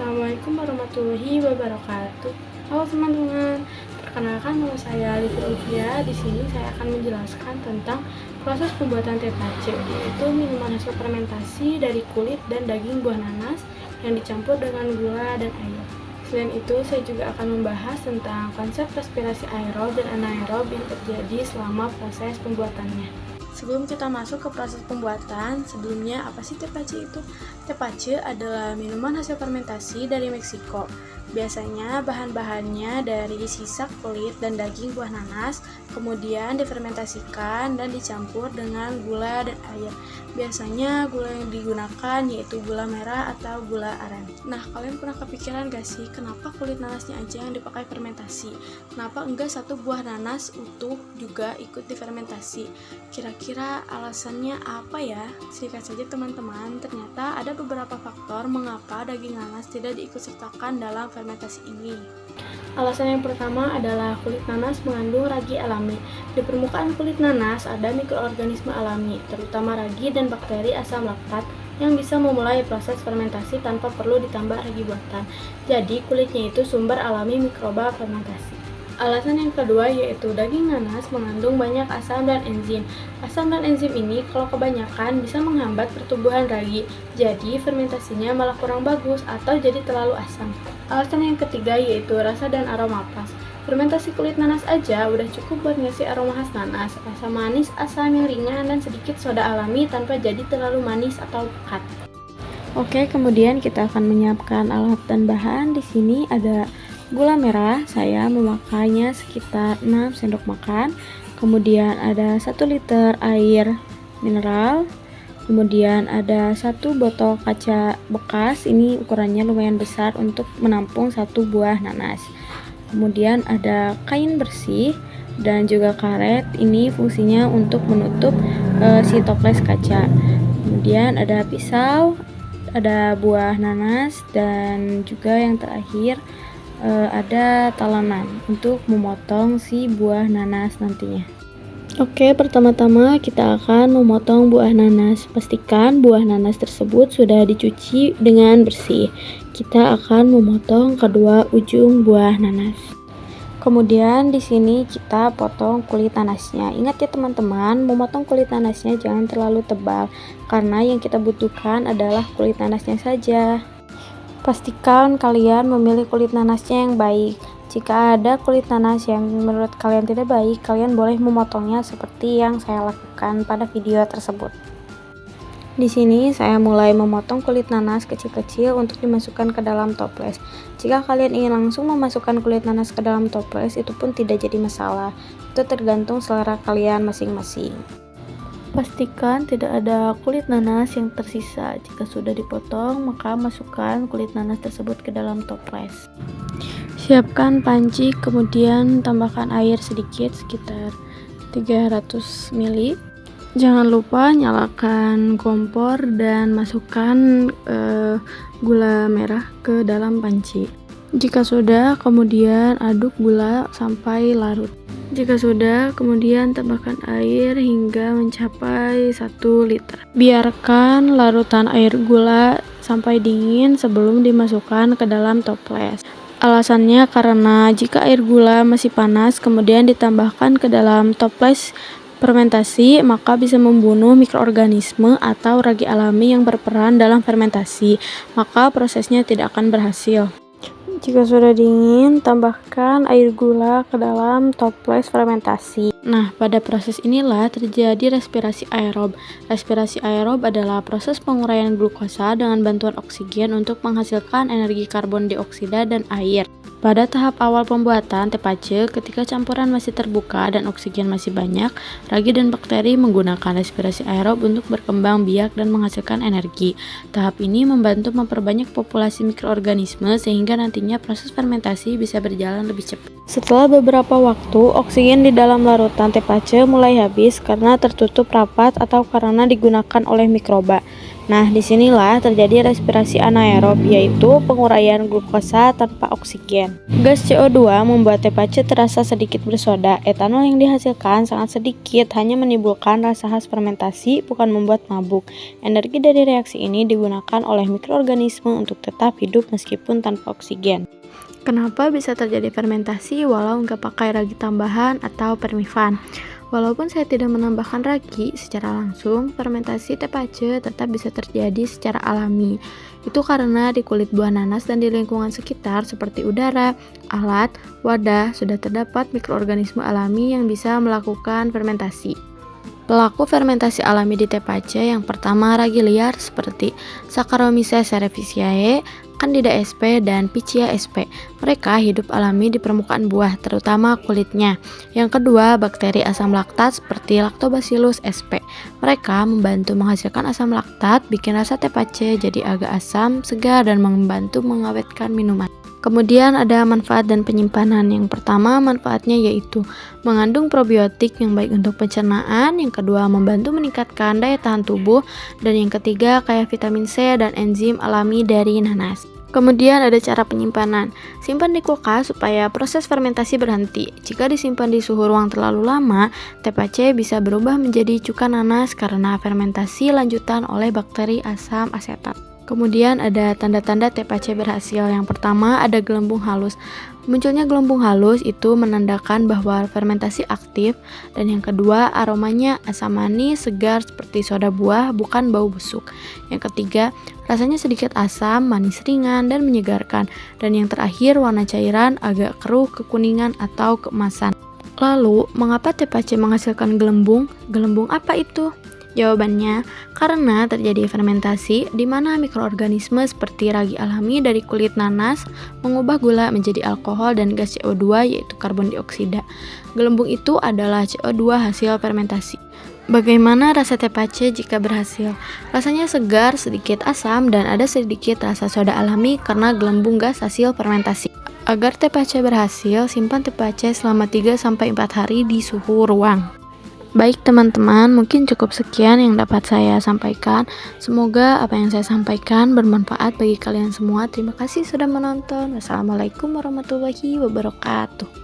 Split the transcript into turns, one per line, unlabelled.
Assalamualaikum warahmatullahi wabarakatuh. Halo teman-teman, perkenalkan nama saya Livia. Di sini saya akan menjelaskan tentang proses pembuatan teh pace, yaitu minuman hasil fermentasi dari kulit dan daging buah nanas yang dicampur dengan gula dan air. Selain itu, saya juga akan membahas tentang konsep respirasi aerob dan anaerob yang terjadi selama proses pembuatannya. Sebelum kita masuk ke proses pembuatan, sebelumnya apa sih teh pace itu? Teh pace adalah minuman hasil fermentasi dari Meksiko. Biasanya bahan-bahannya dari sisa kulit dan daging buah nanas, kemudian difermentasikan dan dicampur dengan gula dan air. Biasanya gula yang digunakan yaitu gula merah atau gula aren. Nah, kalian pernah kepikiran gak sih kenapa kulit nanasnya aja yang dipakai fermentasi? Kenapa enggak satu buah nanas utuh juga ikut difermentasi? Kira-kira alasannya apa ya? Singkat saja teman-teman, ternyata ada beberapa faktor mengapa daging nanas tidak diikutsertakan dalam fermentasi ini. Alasan yang pertama adalah kulit nanas mengandung ragi alami. Di permukaan kulit nanas ada mikroorganisme alami, terutama ragi dan bakteri asam laktat yang bisa memulai proses fermentasi tanpa perlu ditambah ragi buatan. Jadi kulitnya itu sumber alami mikroba fermentasi. Alasan yang kedua yaitu daging nanas mengandung banyak asam dan enzim. Asam dan enzim ini kalau kebanyakan bisa menghambat pertumbuhan ragi, jadi fermentasinya malah kurang bagus atau jadi terlalu asam. Alasan yang ketiga yaitu rasa dan aroma pas. Fermentasi kulit nanas aja udah cukup buat ngasih aroma khas nanas, rasa manis, asam yang ringan, dan sedikit soda alami tanpa jadi terlalu manis atau pekat. Oke, kemudian kita akan menyiapkan alat dan bahan. Di sini ada gula merah, saya memakainya sekitar 6 sendok makan. Kemudian ada 1 liter air mineral. Kemudian ada 1 botol kaca bekas, ini ukurannya lumayan besar untuk menampung 1 buah nanas. Kemudian ada kain bersih dan juga karet, ini fungsinya untuk menutup si toples kaca. Kemudian ada pisau, ada buah nanas, dan juga yang terakhir ada talenan untuk memotong si buah nanas nantinya. Oke, pertama-tama kita akan memotong buah nanas. Pastikan buah nanas tersebut sudah dicuci dengan bersih. Kita akan memotong kedua ujung buah nanas. Kemudian di sini kita potong kulit nanasnya. Ingat ya teman-teman, memotong kulit nanasnya jangan terlalu tebal karena yang kita butuhkan adalah kulit nanasnya saja. Pastikan kalian memilih kulit nanasnya yang baik. Jika ada kulit nanas yang menurut kalian tidak baik, kalian boleh memotongnya seperti yang saya lakukan pada video tersebut. Di sini saya mulai memotong kulit nanas kecil-kecil untuk dimasukkan ke dalam toples. Jika kalian ingin langsung memasukkan kulit nanas ke dalam toples, itu pun tidak jadi masalah. Itu tergantung selera kalian masing-masing. Pastikan tidak ada kulit nanas yang tersisa. Jika sudah dipotong, maka masukkan kulit nanas tersebut ke dalam toples. Siapkan panci, kemudian tambahkan air sedikit sekitar 300 ml. Jangan lupa nyalakan kompor dan masukkan gula merah ke dalam panci. Jika sudah, kemudian aduk gula sampai larut. Jika sudah, kemudian tambahkan air hingga mencapai 1 liter. Biarkan larutan air gula sampai dingin sebelum dimasukkan ke dalam toples. Alasannya karena jika air gula masih panas kemudian ditambahkan ke dalam toples fermentasi, maka bisa membunuh mikroorganisme atau ragi alami yang berperan dalam fermentasi, maka prosesnya tidak akan berhasil. Jika sudah dingin, tambahkan air gula ke dalam toples fermentasi. Nah, pada proses inilah terjadi respirasi aerob. Respirasi aerob adalah proses penguraian glukosa dengan bantuan oksigen untuk menghasilkan energi karbon dioksida dan air. Pada tahap awal pembuatan teh pace, ketika campuran masih terbuka dan oksigen masih banyak, ragi dan bakteri menggunakan respirasi aerob untuk berkembang biak dan menghasilkan energi. Tahap ini membantu memperbanyak populasi mikroorganisme sehingga nantinya proses fermentasi bisa berjalan lebih cepat. Setelah beberapa waktu, oksigen di dalam larutan teh pace mulai habis karena tertutup rapat atau karena digunakan oleh mikroba. Nah, disinilah terjadi respirasi anaerob, yaitu penguraian glukosa tanpa oksigen. Gas CO2 membuat TPC terasa sedikit bersoda. Etanol yang dihasilkan sangat sedikit, hanya menimbulkan rasa khas fermentasi, bukan membuat mabuk. Energi dari reaksi ini digunakan oleh mikroorganisme untuk tetap hidup meskipun tanpa oksigen. Kenapa bisa terjadi fermentasi walau nggak pakai ragi tambahan atau permifan? Walaupun saya tidak menambahkan ragi secara langsung, fermentasi TPC tetap bisa terjadi secara alami. Itu karena di kulit buah nanas dan di lingkungan sekitar seperti udara, alat, wadah sudah terdapat mikroorganisme alami yang bisa melakukan fermentasi. Pelaku fermentasi alami di TPC yang pertama ragi liar seperti Saccharomyces cerevisiae, Candida sp, dan Pichia sp. Mereka hidup alami di permukaan buah, terutama kulitnya. Yang kedua, bakteri asam laktat seperti Lactobacillus sp. Mereka membantu menghasilkan asam laktat, bikin rasa TPC jadi agak asam, segar, dan membantu mengawetkan minuman. Kemudian ada manfaat dan penyimpanan. Yang pertama, manfaatnya yaitu mengandung probiotik yang baik untuk pencernaan. Yang kedua, membantu meningkatkan daya tahan tubuh. Dan yang ketiga, kaya vitamin C dan enzim alami dari nanas. Kemudian ada cara penyimpanan. Simpan di kulkas supaya proses fermentasi berhenti. Jika disimpan di suhu ruang terlalu lama, TPC bisa berubah menjadi cuka nanas karena fermentasi lanjutan oleh bakteri asam asetat. Kemudian ada tanda-tanda TPC berhasil. Yang pertama ada gelembung halus. Munculnya gelembung halus itu menandakan bahwa fermentasi aktif. Dan yang kedua, aromanya asam manis, segar seperti soda buah, bukan bau busuk. Yang ketiga, rasanya sedikit asam, manis ringan, dan menyegarkan. Dan yang terakhir, warna cairan agak keruh, kekuningan, atau keemasan. Lalu, mengapa TPC menghasilkan gelembung? Gelembung apa itu? Jawabannya, karena terjadi fermentasi di mana mikroorganisme seperti ragi alami dari kulit nanas mengubah gula menjadi alkohol dan gas CO2 yaitu karbon dioksida. Gelembung itu adalah CO2 hasil fermentasi. Bagaimana rasa TPC jika berhasil? Rasanya segar, sedikit asam, dan ada sedikit rasa soda alami karena gelembung gas hasil fermentasi. Agar TPC berhasil, simpan TPC selama 3-4 hari di suhu ruang. Baik teman-teman, mungkin cukup sekian yang dapat saya sampaikan. Semoga apa yang saya sampaikan bermanfaat bagi kalian semua. Terima kasih sudah menonton. Wassalamualaikum warahmatullahi wabarakatuh.